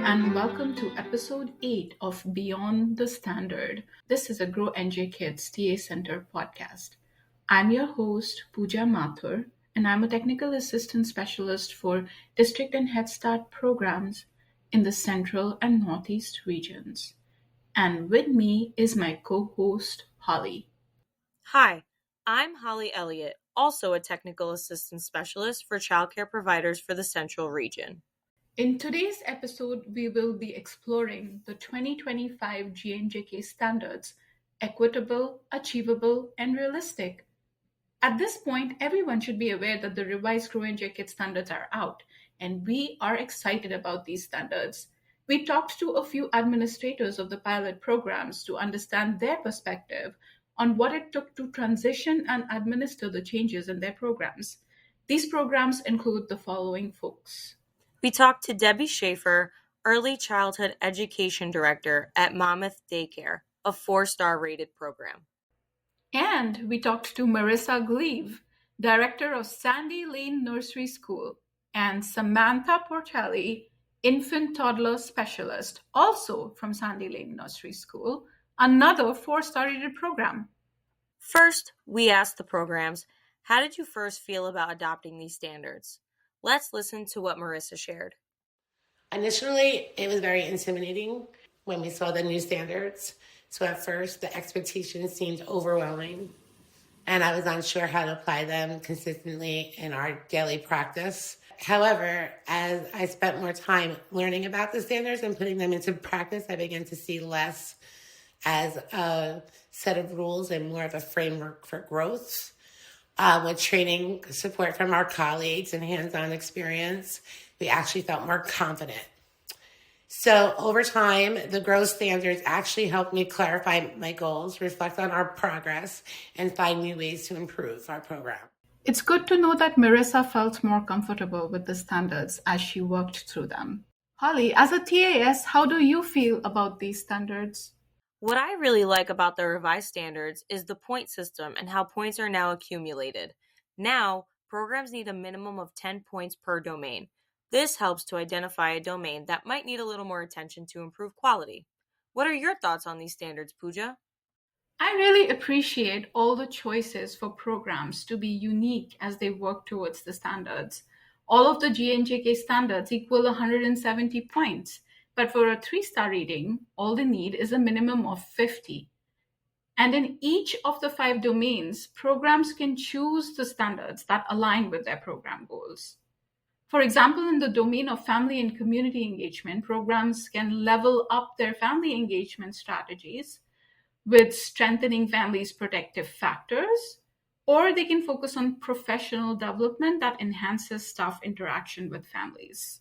and welcome to episode 8 of Beyond the Standard. This is a Grow-NJ Kids TA Center podcast. I'm your host, Pooja Mathur, and I'm a technical assistant specialist for district and Head Start programs in the Central and Northeast regions. And with me is my co-host, Holly. Hi, I'm Holly Elliott, also a technical assistant specialist for childcare providers for the Central region. In today's episode, we will be exploring the 2025 GNJK standards, Equitable, Achievable, and Realistic. At this point, everyone should be aware that the revised Grow-NJ standards are out, and we are excited about these standards. We talked to a few administrators of the pilot programs to understand their perspective on what it took to transition and administer the changes in their programs. These programs include the following folks. We talked to Debbie Schaefer, Early Childhood Education Director at Monmouth Daycare, a 4-star rated program. And we talked to Marissa Gleave, Director of Sandy Lane Nursery School, and Samantha Portelli, Infant Toddler Specialist, also from Sandy Lane Nursery School, another 4-star rated program. First, we asked the programs, how did you first feel about adopting these standards? Let's listen to what Marissa shared. Initially, it was very intimidating when we saw the new standards. So at first, the expectations seemed overwhelming, and I was unsure how to apply them consistently in our daily practice. However, as I spent more time learning about the standards and putting them into practice, I began to see less as a set of rules and more of a framework for growth. With training support from our colleagues and hands-on experience, we actually felt more confident. So over time, the growth standards actually helped me clarify my goals, reflect on our progress, and find new ways to improve our program. It's good to know that Marissa felt more comfortable with the standards as she worked through them. Holly, as a TAS, how do you feel about these standards? What I really like about the revised standards is the point system and how points are now accumulated. Now, programs need a minimum of 10 points per domain. This helps to identify a domain that might need a little more attention to improve quality. What are your thoughts on these standards, Pooja? I really appreciate all the choices for programs to be unique as they work towards the standards. All of the GNJK standards equal 170 points. But for a 3-star rating, all they need is a minimum of 50. And in each of the 5 domains, programs can choose the standards that align with their program goals. For example, in the domain of family and community engagement, programs can level up their family engagement strategies with strengthening families' protective factors, or they can focus on professional development that enhances staff interaction with families.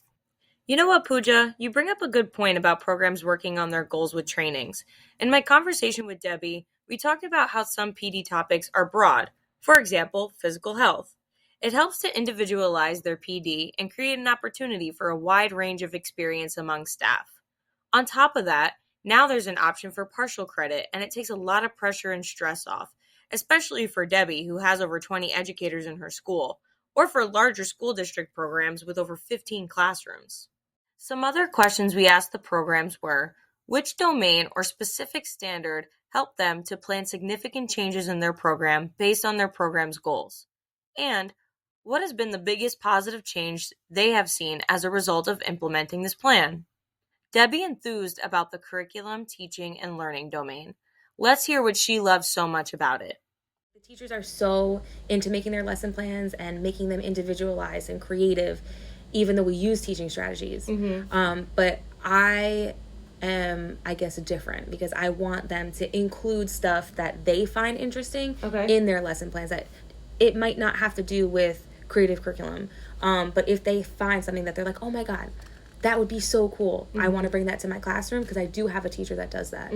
You know what, Pooja? You bring up a good point about programs working on their goals with trainings. In my conversation with Debbie, we talked about how some PD topics are broad. For example, physical health. It helps to individualize their PD and create an opportunity for a wide range of experience among staff. On top of that, now there's an option for partial credit, and it takes a lot of pressure and stress off, especially for Debbie, who has over 20 educators in her school, or for larger school district programs with over 15 classrooms. Some other questions we asked the programs were, which domain or specific standard helped them to plan significant changes in their program based on their program's goals? And what has been the biggest positive change they have seen as a result of implementing this plan? Debbie enthused about the curriculum, teaching, and learning domain. Let's hear what she loves so much about it. The teachers are so into making their lesson plans and making them individualized and creative, even though we use teaching strategies. But I am, I guess, different because I want them to include stuff that they find interesting in their lesson plans. That it might not have to do with creative curriculum, but if they find something that they're like, oh my God, that would be so cool. I want to bring that to my classroom because I do have a teacher that does that.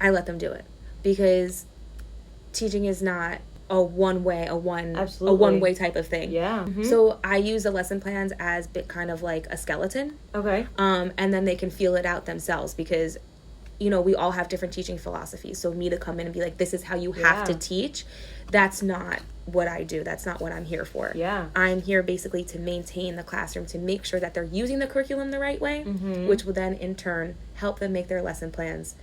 I let them do it because teaching is not a one-way type of thing. Yeah. So I use the lesson plans as kind of like a skeleton. And then they can feel it out themselves because we all have different teaching philosophies. So me to come in and be like, this is how you have to teach, that's not what I do. That's not what I'm here for. Yeah. I'm here basically to maintain the classroom, to make sure that they're using the curriculum the right way, which will then in turn help them make their lesson plans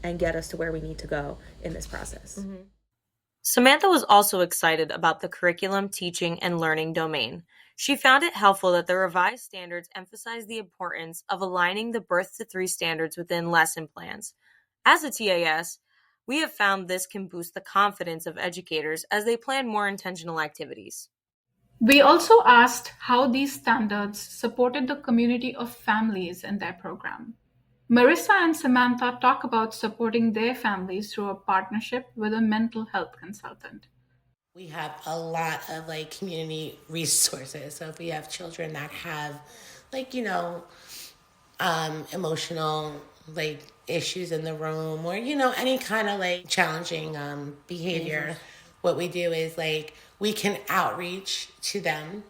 and get us to where we need to go in this process. Samantha was also excited about the curriculum, teaching, and learning domain. She found it helpful that the revised standards emphasize the importance of aligning the birth to 3 standards within lesson plans. As a TAS, we have found this can boost the confidence of educators as they plan more intentional activities. We also asked how these standards supported the community of families in their program. Marissa and Samantha talk about supporting their families through a partnership with a mental health consultant. We have a lot of community resources. So if we have children that have emotional issues in the room, or any kind of challenging behavior, what we do is we can outreach to them,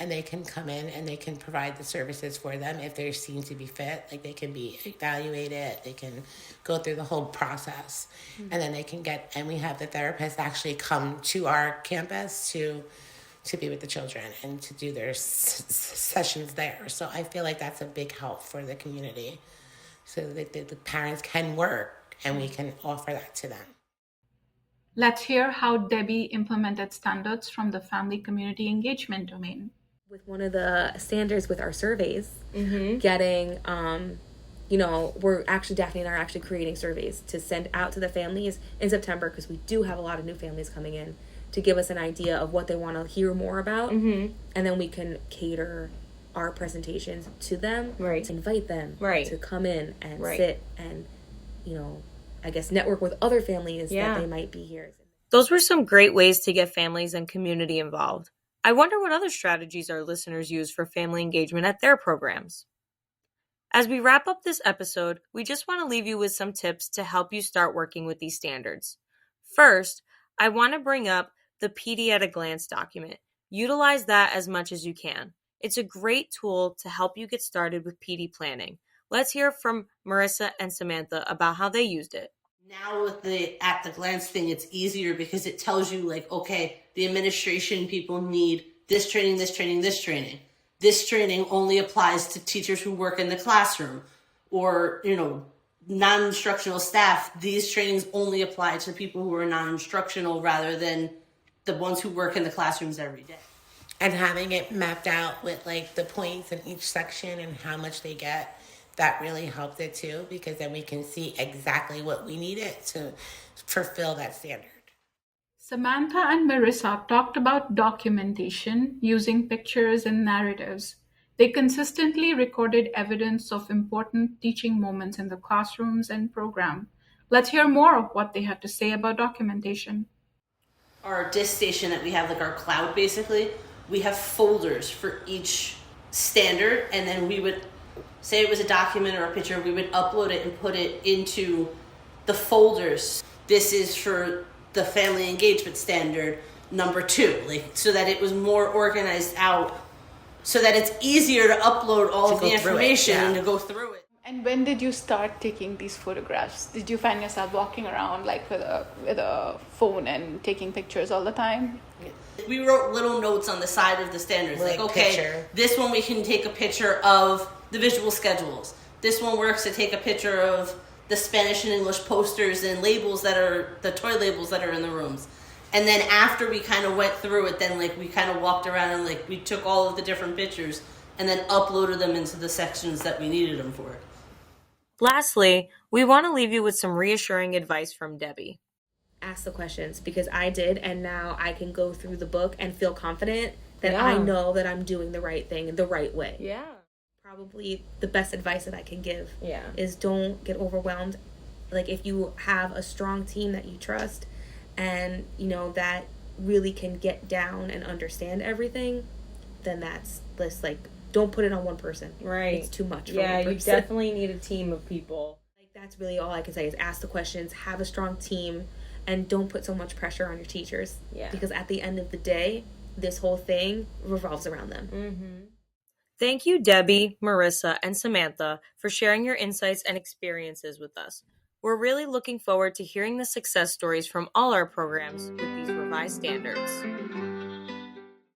and they can come in and they can provide the services for them if they seem to be fit. They can be evaluated, they can go through the whole process, and then they can and we have the therapists actually come to our campus to be with the children and to do their sessions there. So I feel like that's a big help for the community, so that the parents can work and we can offer that to them. Let's hear how Debbie implemented standards from the family community engagement domain. With one of the standards with our surveys, getting, we're actually, Daphne and I are actually creating surveys to send out to the families in September, because we do have a lot of new families coming in, to give us an idea of what they want to hear more about. And then we can cater our presentations to them, to invite them to come in and sit and, I guess, network with other families that they might be here. Those were some great ways to get families and community involved. I wonder what other strategies our listeners use for family engagement at their programs. As we wrap up this episode, we just want to leave you with some tips to help you start working with these standards. First, I want to bring up the PD at a Glance document. Utilize that as much as you can. It's a great tool to help you get started with PD planning. Let's hear from Marissa and Samantha about how they used it. Now with the at the glance thing, it's easier because it tells you okay, the administration people need this training, this training, this training. This training only applies to teachers who work in the classroom, or, non-instructional staff. These trainings only apply to people who are non-instructional rather than the ones who work in the classrooms every day. And having it mapped out with the points in each section and how much they get, that really helped it too, because then we can see exactly what we needed to fulfill that standard. Samantha and Marissa talked about documentation using pictures and narratives. They consistently recorded evidence of important teaching moments in the classrooms and program. Let's hear more of what they had to say about documentation. Our disk station that we have, our cloud basically, we have folders for each standard, and then we would say it was a document or a picture, we would upload it and put it into the folders. This is for the family engagement standard number 2, so that it was more organized out, so that it's easier to upload all of the information and to go through it. And when did you start taking these photographs? Did you find yourself walking around with a phone and taking pictures all the time? We wrote little notes on the side of the standards, picture. This one we can take a picture of the visual schedules. This one works to take a picture of the Spanish and English posters and labels that are the toy labels that are in the rooms. And then after we kind of went through it, then we kind of walked around and we took all of the different pictures and then uploaded them into the sections that we needed them for. Lastly, we want to leave you with some reassuring advice from Debbie. Ask the questions, because I did, and now I can go through the book and feel confident that I know that I'm doing the right thing the right way. Yeah. Probably the best advice that I can give is don't get overwhelmed. If you have a strong team that you trust and that really can get down and understand everything, then that's don't put it on one person. Right. It's too much for one person. You definitely need a team of people. That's really all I can say is ask the questions, have a strong team, and don't put so much pressure on your teachers. Yeah. Because at the end of the day, this whole thing revolves around them. Mm-hmm. Thank you, Debbie, Marissa, and Samantha, for sharing your insights and experiences with us. We're really looking forward to hearing the success stories from all our programs with these revised standards.